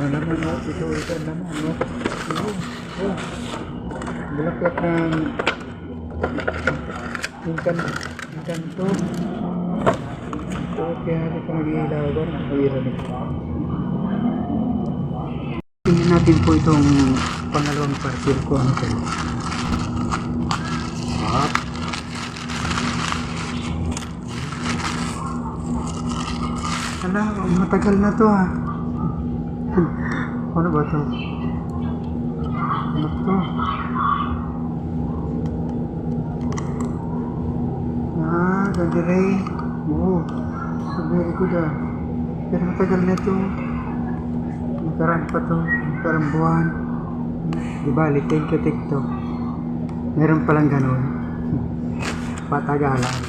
naman, no? Ito naman, no? Oh. Bulaklak ng inkanto. So, kaya hindi ko mag-iilawan. Mahirap nito. Tingnan natin po itong pangalawang parcel ko. Ano kayo? Ala, matagal na to ah. Ano ba to? Ano to? Ganda rin. Oo. Very good ah. Pero matagal na to. Nakaraan pa to. Nakarang buwan. Di bali, thank you TikTok. Meron palang ganun. Patagalan.